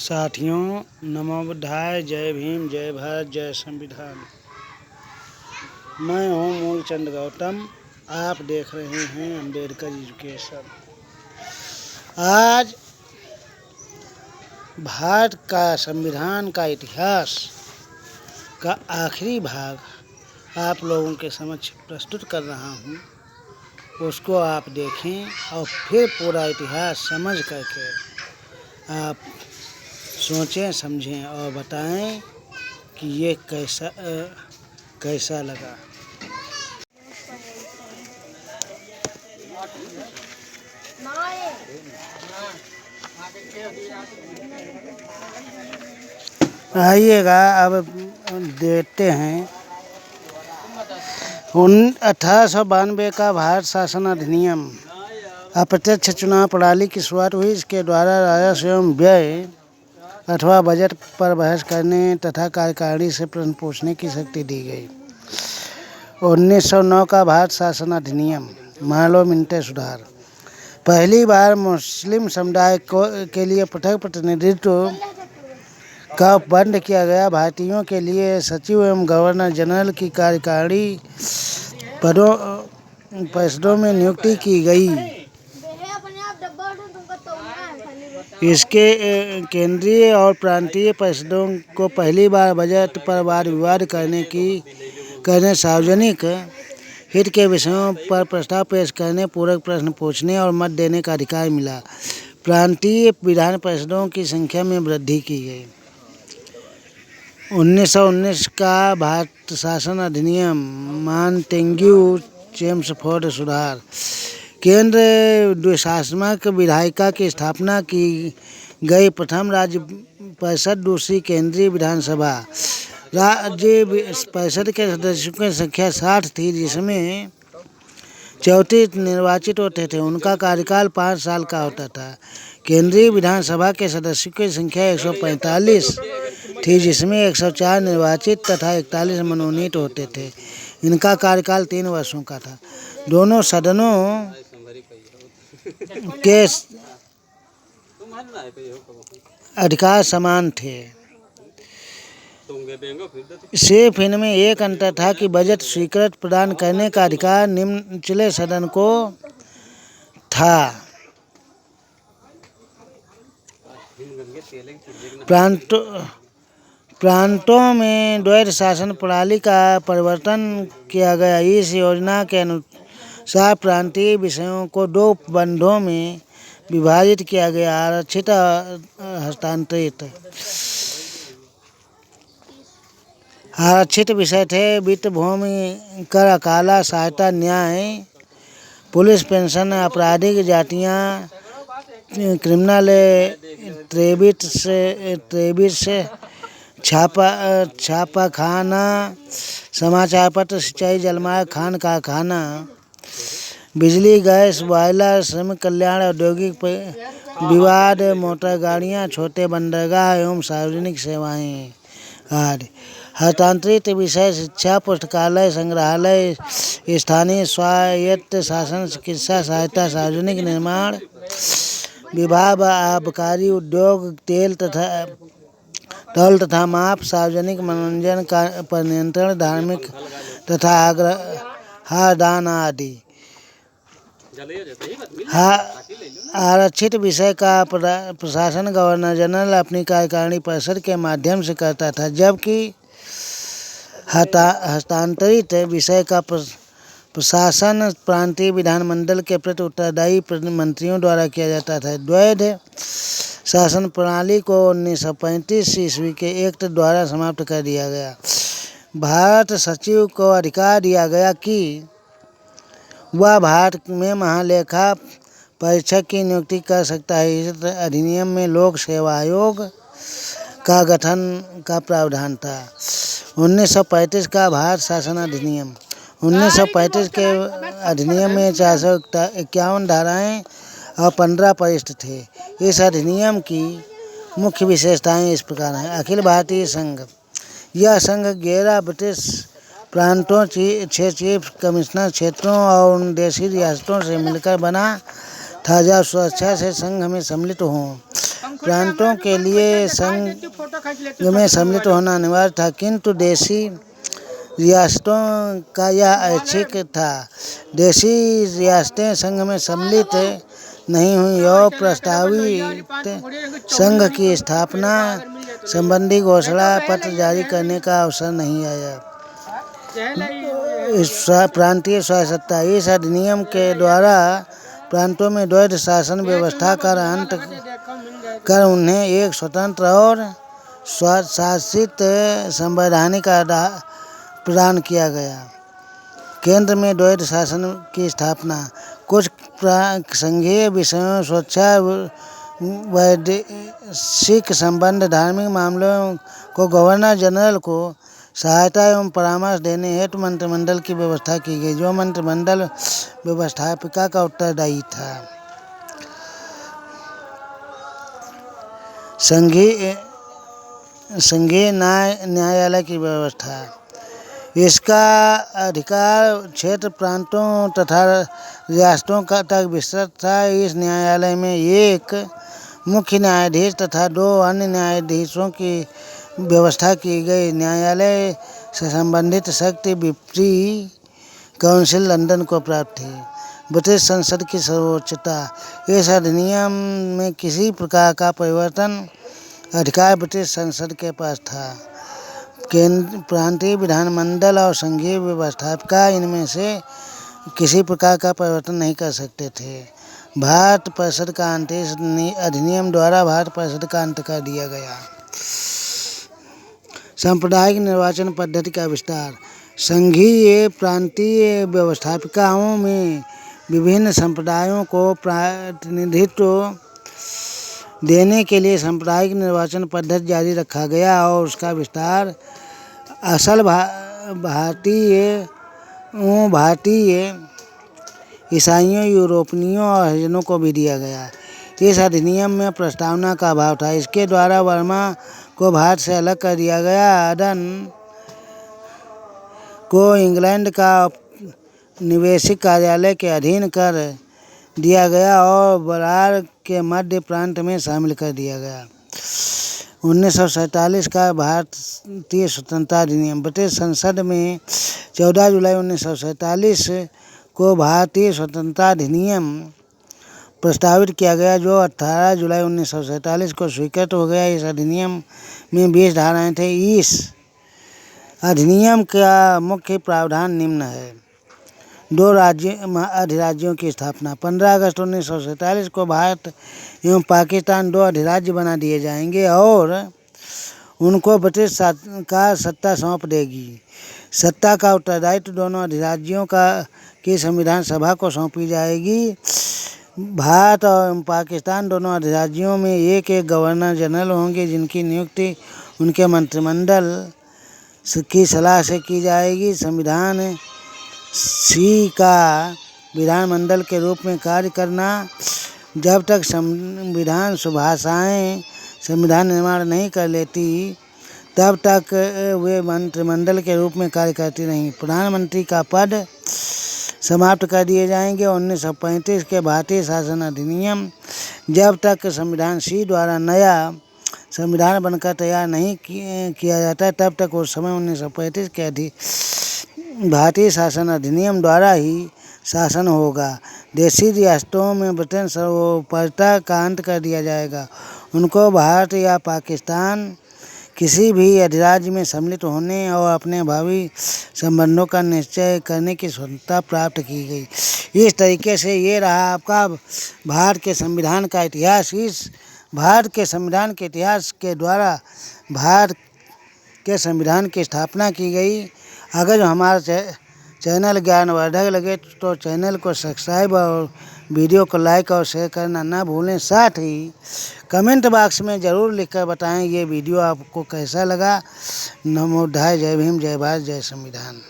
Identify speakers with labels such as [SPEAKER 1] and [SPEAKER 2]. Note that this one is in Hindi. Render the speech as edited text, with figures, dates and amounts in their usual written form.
[SPEAKER 1] साथियों, नमो बुद्धाय। जय भीम, जय भारत, जय संविधान। मैं हूँ मूलचंद गौतम। आप देख रहे हैं अम्बेडकर एजुकेशन। आज भारत का संविधान का इतिहास का आखिरी भाग आप लोगों के समक्ष प्रस्तुत कर रहा हूँ। उसको आप देखें और फिर पूरा इतिहास समझ करके आप सोचें, समझें और बताएं कि ये कैसा लगा। आइएगा, अब देखते हैं 1892 का भारत शासन अधिनियम। अप्रत्यक्ष चुनाव प्रणाली की शुरुआत हुई। इसके द्वारा राजस्व एवं व्यय अथवा बजट पर बहस करने तथा कार्यकारिणी से प्रश्न पूछने की शक्ति दी गई। 1909 का भारत शासन अधिनियम। मानव मिनटे सुधार। पहली बार मुस्लिम समुदाय के लिए पृथक प्रतिनिधित्व का बंद किया गया। भारतीयों के लिए सचिव एवं गवर्नर जनरल की कार्यकारिणी परिषदों में नियुक्ति की गई। इसके केंद्रीय और प्रांतीय परिषदों को पहली बार बजट पर वाद विवाद करने सार्वजनिक हित के विषयों पर प्रस्ताव पेश करने, पूरक प्रश्न पूछने और मत देने का अधिकार मिला। प्रांतीय विधान परिषदों की संख्या में वृद्धि की गई। 1919 का भारत शासन अधिनियम। मॉन्टेग्यू चेम्सफोर्ड सुधार। केंद्र द्विशासनात्मक विधायिका की स्थापना की गई। प्रथम राज्य परिषद, दूसरी केंद्रीय विधानसभा। राज्य परिषद के सदस्यों की संख्या 60 थी, जिसमें 34 निर्वाचित होते थे। उनका कार्यकाल 5 साल का होता था। केंद्रीय विधानसभा के सदस्यों की संख्या 145 थी, जिसमें 104 निर्वाचित तथा 41 मनोनीत होते थे। इनका कार्यकाल 3 वर्षों का था। दोनों सदनों के अधिकार समान थे। सिर्फ इनमें एक अंतर था कि बजट स्वीकृति प्रदान करने का अधिकार निचले सदन को था। प्रांतों में द्वैध शासन प्रणाली का परिवर्तन किया गया। इस योजना के अनुसार प्रांतीय विषयों को 2 बंधों में विभाजित किया गया। आरक्षित, हस्तांतरित। आरक्षित विषय थे वित्त, भूमि, कर, अकाला सहायता, न्याय, पुलिस, पेंशन, आपराधिक जातियाँ, क्रिमिनल ट्रेबिस, छापा खाना, समाचार पत्र, सिंचाई, जलमार्ग, खान कारखाना, बिजली, गैस, बॉयलर, श्रमिक कल्याण, औद्योगिक विवाद, मोटर गाड़ियाँ, छोटे बंदरगाह एवं सार्वजनिक सेवाएं आदि। हस्तांतरित विषय शिक्षा, पुस्तकालय, संग्रहालय, स्थानीय स्वायत्त शासन, चिकित्सा सहायता, सार्वजनिक निर्माण विभाग, आबकारी उद्योग, तेल तथा माप, सार्वजनिक मनोरंजन पर नियंत्रण, धार्मिक तथा आग्रहदान आदि। आरक्षित विषय का प्रशासन गवर्नर जनरल अपनी कार्यकारिणी परिषद के माध्यम से करता था, जबकि हस्तांतरित विषय का प्रशासन प्रांतीय विधानमंडल के प्रति उत्तरदायी मंत्रियों द्वारा किया जाता था। द्वैध शासन प्रणाली को 1935 ईस्वी के एक्ट द्वारा समाप्त कर दिया गया। भारत सचिव को अधिकार दिया गया कि वह भारत में महालेखा परीक्षक की नियुक्ति कर सकता है। इस अधिनियम में लोक सेवा आयोग का गठन का प्रावधान था। 1935 का भारत शासन अधिनियम। 1935 के अधिनियम में 451 धाराएं और 15 परिशिष्ट थे। इस अधिनियम की मुख्य विशेषताएं इस प्रकार हैं। अखिल भारतीय संघ। यह संघ 11 ब्रिटिश प्रांतों, 6 चीफ कमिश्नर क्षेत्रों और उन देशी रियासतों से मिलकर बना था जो सुरक्षा से संघ में सम्मिलित हों। प्रांतों के लिए संघ में सम्मिलित होना अनिवार्य था, किंतु देशी रियासतों का यह ऐच्छिक था। देशी रियासतें संघ में सम्मिलित नहीं हुई और प्रस्तावित संघ की स्थापना संबंधी घोषणा पत्र जारी करने का अवसर नहीं आया। प्रांतीय स्वायत्तता। इस अधिनियम के द्वारा प्रांतों में द्वैध शासन व्यवस्था का अंत कर उन्हें एक स्वतंत्र और स्वशासित संवैधानिक आधार प्रदान किया गया। केंद्र में द्वैध शासन की स्थापना। कुछ संघीय विषयों, सुरक्षा, वैदेशिक संबंध, धार्मिक मामलों को गवर्नर जनरल को सहायता एवं परामर्श देने हेतु मंत्रिमंडल की व्यवस्था की गई, जो मंत्रिमंडल व्यवस्थापिका का उत्तरदायी था। संघीय न्यायालय की व्यवस्था। इसका अधिकार क्षेत्र प्रांतों तथा रियासतों तक विस्तृत था। इस न्यायालय में एक मुख्य न्यायाधीश तथा 2 अन्य न्यायाधीशों की व्यवस्था की गई। न्यायालय से संबंधित शक्ति ब्रिटिश काउंसिल लंदन को प्राप्त थी। ब्रिटिश संसद की सर्वोच्चता। इस अधिनियम में किसी प्रकार का परिवर्तन अधिकार ब्रिटिश संसद के पास था। प्रांतीय विधानमंडल और संघीय व्यवस्थापिका इनमें से किसी प्रकार का परिवर्तन नहीं कर सकते थे। भारत परिषद का अंत। इस अधिनियम द्वारा भारत परिषद का अंत कर दिया गया। सांप्रदायिक निर्वाचन पद्धति का विस्तार। संघीय प्रांतीय व्यवस्थापिकाओं में विभिन्न संप्रदायों को प्रतिनिधित्व देने के लिए सांप्रदायिक निर्वाचन पद्धति जारी रखा गया और उसका विस्तार असल भारतीय ईसाइयों, यूरोपियों और हरिजनों को भी दिया गया। इस अधिनियम में प्रस्तावना का अभाव था। इसके द्वारा वर्मा को भारत से अलग कर दिया गया, अदन को इंग्लैंड का निवेशिक कार्यालय के अधीन कर दिया गया और बरार के मध्य प्रांत में शामिल कर दिया गया। 1947 का भारतीय स्वतंत्रता अधिनियम। ब्रिटिश संसद में 14 जुलाई 1947 को भारतीय स्वतंत्रता अधिनियम प्रस्तावित किया गया, जो 18 जुलाई 1947 को स्वीकृत हो गया। इस अधिनियम में 20 धाराएं थे। इस अधिनियम का मुख्य प्रावधान निम्न है। 2 अधिराज्यों की स्थापना। 15 अगस्त 1947 को भारत एवं पाकिस्तान 2 अधिराज्य बना दिए जाएंगे और उनको ब्रिटिश का सत्ता सौंप देगी। सत्ता का उत्तरदायित्व दोनों अधिराज्यों की संविधान सभा को सौंपी जाएगी। भारत और पाकिस्तान दोनों अधिराज्यों में एक गवर्नर जनरल होंगे, जिनकी नियुक्ति उनके मंत्रिमंडल की सलाह से की जाएगी। संविधान सी का विधानमंडल के रूप में कार्य करना। जब तक संविधान सुभाषाएँ संविधान निर्माण नहीं कर लेती, तब तक वे मंत्रिमंडल के रूप में कार्य करती नहीं। प्रधानमंत्री का पद समाप्त कर दिए जाएंगे। 1935 के भारतीय शासन अधिनियम। जब तक संविधान सी द्वारा नया संविधान बनकर तैयार नहीं किया जाता, तब तक उस समय 1935 के भारतीय शासन अधिनियम द्वारा ही शासन होगा। देशी रियासतों में ब्रिटेन सर्वोपरिता का अंत कर दिया जाएगा। उनको भारत या पाकिस्तान किसी भी अधिराज्य में सम्मिलित होने और अपने भावी संबंधों का निश्चय करने की स्वतंत्रता प्राप्त की गई। इस तरीके से ये रहा आपका भारत के संविधान का इतिहास। इस भारत के संविधान के इतिहास के द्वारा भारत के संविधान की स्थापना की गई। अगर जो हमारा चैनल ज्ञानवर्धक लगे तो चैनल को सब्सक्राइब और वीडियो को लाइक और शेयर करना ना भूलें। साथ ही कमेंट बॉक्स में ज़रूर लिखकर बताएं ये वीडियो आपको कैसा लगा। नमो बुद्धाय। जय भीम, जय भारत, जय संविधान।